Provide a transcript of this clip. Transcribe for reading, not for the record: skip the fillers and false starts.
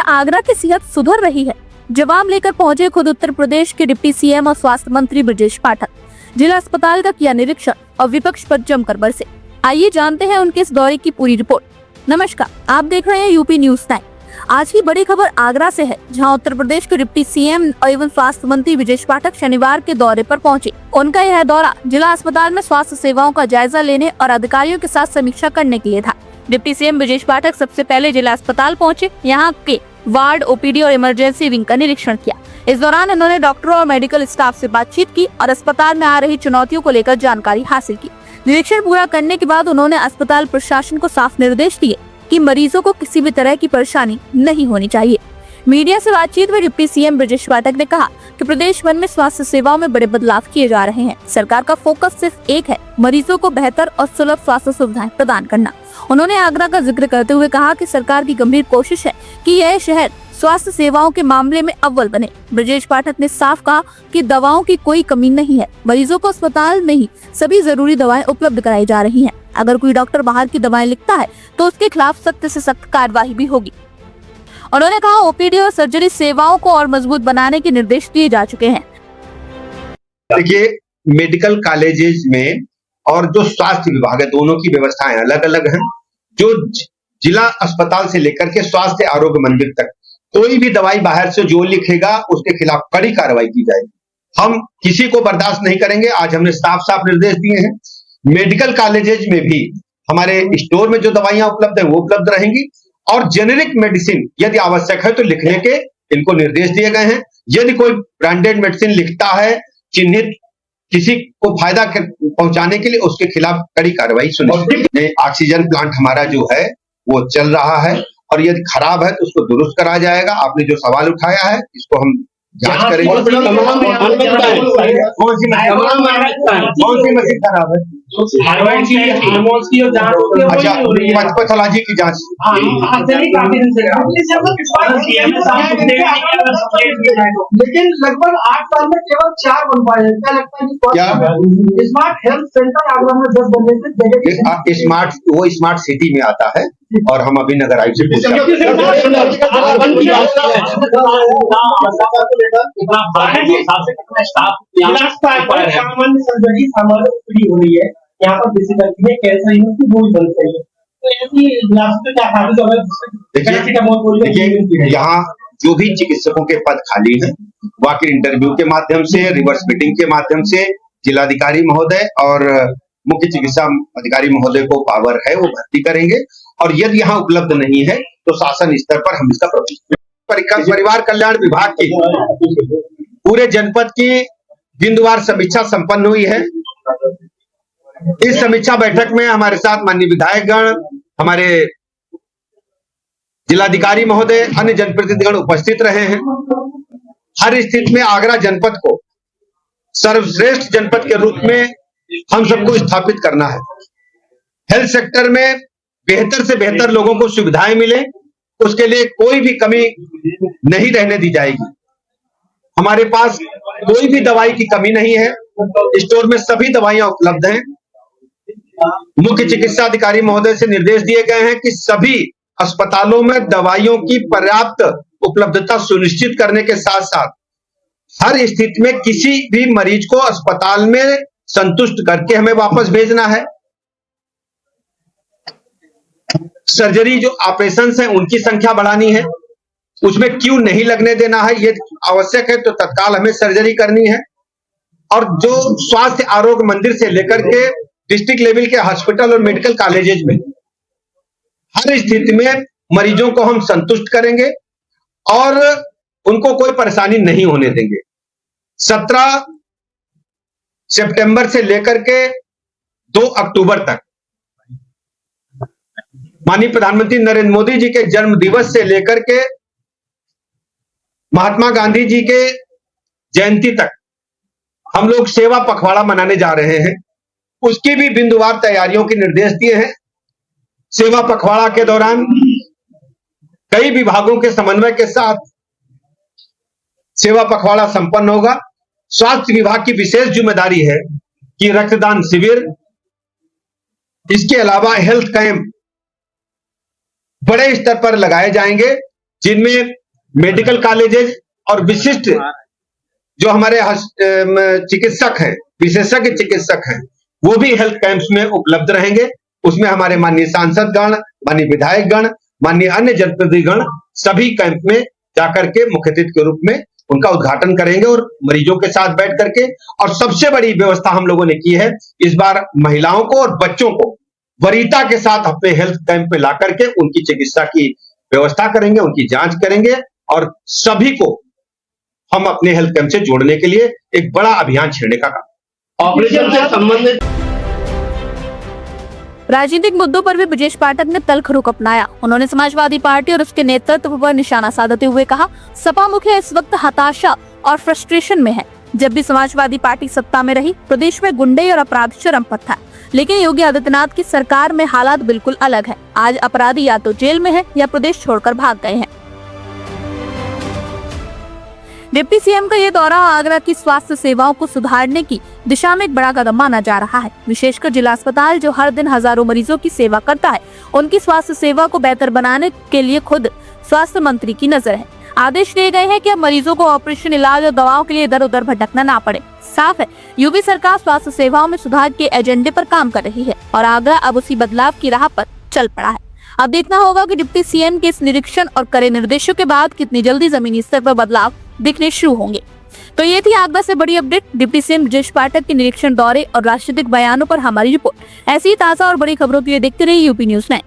क्या आगरा की सेहत सुधर रही है? जवाब लेकर पहुंचे खुद उत्तर प्रदेश के डिप्टी सीएम और स्वास्थ्य मंत्री ब्रजेश पाठक। जिला अस्पताल का किया निरीक्षण और विपक्ष पर जमकर बरसे। आइए जानते हैं उनके इस दौरे की पूरी रिपोर्ट। नमस्कार, आप देख रहे हैं यूपी न्यूज टाइम। आज की बड़ी खबर आगरा से है, जहां उत्तर प्रदेश के डिप्टी सीएम एवं स्वास्थ्य मंत्री ब्रजेश पाठक शनिवार के दौरे पर पहुंचे। उनका यह दौरा जिला अस्पताल में स्वास्थ्य सेवाओं का जायजा लेने और अधिकारियों के साथ समीक्षा करने के लिए था। डिप्टी सीएम ब्रजेश पाठक सबसे पहले जिला अस्पताल पहुंचे, यहाँ के वार्ड, ओपीडी और इमरजेंसी विंग का निरीक्षण किया। इस दौरान उन्होंने डॉक्टरों और मेडिकल स्टाफ से बातचीत की और अस्पताल में आ रही चुनौतियों को लेकर जानकारी हासिल की। निरीक्षण पूरा करने के बाद उन्होंने अस्पताल प्रशासन को साफ निर्देश दिए कि मरीजों को किसी भी तरह की परेशानी नहीं होनी चाहिए। मीडिया से बातचीत में डिप्टी सीएम ब्रजेश पाठक ने कहा कि प्रदेश भर में स्वास्थ्य सेवाओं में बड़े बदलाव किए जा रहे हैं। सरकार का फोकस सिर्फ एक है, मरीजों को बेहतर और सुलभ स्वास्थ्य सुविधाएं प्रदान करना। उन्होंने आगरा का जिक्र करते हुए कहा कि सरकार की गंभीर कोशिश है कि यह शहर स्वास्थ्य सेवाओं के मामले में अव्वल बने। ब्रजेश पाठक ने साफ कहा कि दवाओं की कोई कमी नहीं है। मरीजों को अस्पताल में ही सभी जरूरी दवाएं उपलब्ध कराई जा रही हैं। अगर कोई डॉक्टर बाहर की दवाएं लिखता है तो उसके खिलाफ सख्त से सख्त कार्रवाई भी होगी। उन्होंने कहा ओपीडी और सर्जरी सेवाओं को और मजबूत बनाने के निर्देश दिए जा चुके हैं। देखिए, मेडिकल कॉलेजेस में और जो स्वास्थ्य विभाग है, दोनों की व्यवस्थाएं अलग अलग हैं। जो जिला अस्पताल से लेकर के स्वास्थ्य आरोग्य मंदिर तक कोई भी दवाई बाहर से जो लिखेगा उसके खिलाफ कड़ी कार्रवाई की जाएगी। हम किसी को बर्दाश्त नहीं करेंगे। आज हमने साफ साफ निर्देश दिए हैं। मेडिकल कॉलेजेज में भी हमारे स्टोर में जो दवाइयां उपलब्ध है वो उपलब्ध रहेंगी और जेनेरिक मेडिसिन यदि आवश्यक है तो लिखने के इनको निर्देश दिए गए हैं। यदि कोई ब्रांडेड मेडिसिन लिखता है चिन्हित किसी को फायदा पहुंचाने के लिए, उसके खिलाफ कड़ी कार्रवाई सुनिश्चित। ऑक्सीजन प्लांट हमारा जो है वो चल रहा है और यदद खराब है तो उसको दुरुस्त करा जाएगा। आपने जो सवाल उठाया है इसको हम जांच करेंगे। कौन सी मशीन खराब है? अच्छा, पैथोलॉजी की जांच। लेकिन लगभग 8 साल में केवल 4 बन पाए हैं। क्या लगता है कि स्मार्ट हेल्थ सेंटर आगरा में 10 बनने से स्मार्ट, वो स्मार्ट सिटी में आता है और हम अभी नगर आयुक्त सामान्य सर्जरी सामान्य फ्री हो रही है। यहाँ पर बेसिकली में कैंसर की बोझ बन रही है। देखिए, यहाँ जो भी चिकित्सकों के पद खाली हैं, वॉक इन इंटरव्यू के माध्यम से, रिवर्स मीटिंग के माध्यम से जिलाधिकारी महोदय और मुख्य चिकित्सा अधिकारी महोदय को पावर है वो भर्ती करेंगे और यदि यहाँ उपलब्ध नहीं है तो शासन स्तर पर हम इसका परिवार कल्याण विभाग की पूरे जनपद की बिंदुवार समीक्षा संपन्न हुई है। इस समीक्षा बैठक में हमारे साथ माननीय विधायकगण, हमारे जिलाधिकारी महोदय, अन्य जनप्रतिनिधिगण उपस्थित रहे हैं। हर स्थिति में आगरा जनपद को सर्वश्रेष्ठ जनपद के रूप में हम सबको स्थापित करना है। हेल्थ सेक्टर में बेहतर से बेहतर लोगों को सुविधाएं मिले, उसके लिए कोई भी कमी नहीं रहने दी जाएगी। हमारे पास कोई भी दवाई की कमी नहीं है। स्टोर में सभी दवाइयां उपलब्ध हैं। मुख्य चिकित्सा अधिकारी महोदय से निर्देश दिए गए हैं कि सभी अस्पतालों में दवाइयों की पर्याप्त उपलब्धता सुनिश्चित करने के साथ साथ हर स्थिति में किसी भी मरीज को अस्पताल में संतुष्ट करके हमें वापस भेजना है। सर्जरी जो ऑपरेशंस हैं उनकी संख्या बढ़ानी है, उसमें क्यों नहीं लगने देना है। ये आवश्यक है तो तत्काल हमें सर्जरी करनी है। और जो स्वास्थ्य आरोग्य मंदिर से लेकर के डिस्ट्रिक्ट लेवल के हॉस्पिटल और मेडिकल कॉलेजेज में हर स्थिति में मरीजों को हम संतुष्ट करेंगे और उनको कोई परेशानी नहीं होने देंगे। 17 सितंबर से लेकर के 2 अक्टूबर तक माननीय प्रधानमंत्री नरेंद्र मोदी जी के जन्म दिवस से लेकर के महात्मा गांधी जी के जयंती तक हम लोग सेवा पखवाड़ा मनाने जा रहे हैं। उसकी भी बिंदुवार तैयारियों के निर्देश दिए हैं। सेवा पखवाड़ा के दौरान कई विभागों के समन्वय के साथ सेवा पखवाड़ा संपन्न होगा। स्वास्थ्य विभाग की विशेष जिम्मेदारी है कि रक्तदान शिविर, इसके अलावा हेल्थ कैंप बड़े स्तर पर लगाए जाएंगे जिनमें मेडिकल कॉलेजेस और विशिष्ट जो हमारे चिकित्सक हैं, विशेषज्ञ चिकित्सक हैं, वो भी हेल्थ कैंप्स में उपलब्ध रहेंगे। उसमें हमारे माननीय सांसद गण, माननीय विधायक गण, माननीय अन्य जनप्रतिनिधि गण सभी कैंप में जाकर के मुख्य अतिथि के रूप में उनका उद्घाटन करेंगे और मरीजों के साथ बैठ करके। और सबसे बड़ी व्यवस्था हम लोगों ने की है, इस बार महिलाओं को और बच्चों को वरीयता के साथ अपने हेल्थ कैंप में ला करके उनकी चिकित्सा की व्यवस्था करेंगे, उनकी जांच करेंगे और सभी को हम अपने हेल्थ कैंप से जोड़ने के लिए एक बड़ा अभियान छेड़ने का काम। ऑपरेशन से संबंधित राजनीतिक मुद्दों पर भी ब्रजेश पाठक ने तल्ख रुख अपनाया। उन्होंने समाजवादी पार्टी और उसके नेतृत्व पर निशाना साधते हुए कहा, सपा मुखिया इस वक्त हताशा और फ्रस्ट्रेशन में है। जब भी समाजवादी पार्टी सत्ता में रही, प्रदेश में गुंडे और अपराध चरम पर था, लेकिन योगी आदित्यनाथ की सरकार में हालात बिल्कुल अलग है। आज अपराधी या तो जेल में है या प्रदेश छोड़कर भाग गए हैं। डिप्टी सीएम का ये दौरा आगरा की स्वास्थ्य सेवाओं को सुधारने की दिशा में एक बड़ा कदम माना जा रहा है। विशेषकर जिला अस्पताल जो हर दिन हजारों मरीजों की सेवा करता है, उनकी स्वास्थ्य सेवा को बेहतर बनाने के लिए खुद स्वास्थ्य मंत्री की नजर है। आदेश दिए गए हैं कि अब मरीजों को ऑपरेशन, इलाज और दवाओं के लिए इधर उधर भटकना ना पड़े। साफ है, यूपी सरकार स्वास्थ्य सेवाओं में सुधार के एजेंडे पर काम कर रही है और आगरा अब उसी बदलाव की राह पर चल पड़ा है। अब देखना होगा कि डिप्टी सीएम के इस निरीक्षण और कड़े निर्देशों के बाद कितनी जल्दी जमीनी स्तर पर बदलाव दिखने शुरू होंगे। तो ये थी आगरा से बड़ी update. Deputy CM Brajesh Pathak के निरीक्षण दौरे और राजनीतिक बयानों पर हमारी रिपोर्ट। ऐसी ताजा और बड़ी खबरों के लिए देखते रहिए यूपी न्यूज़ 9।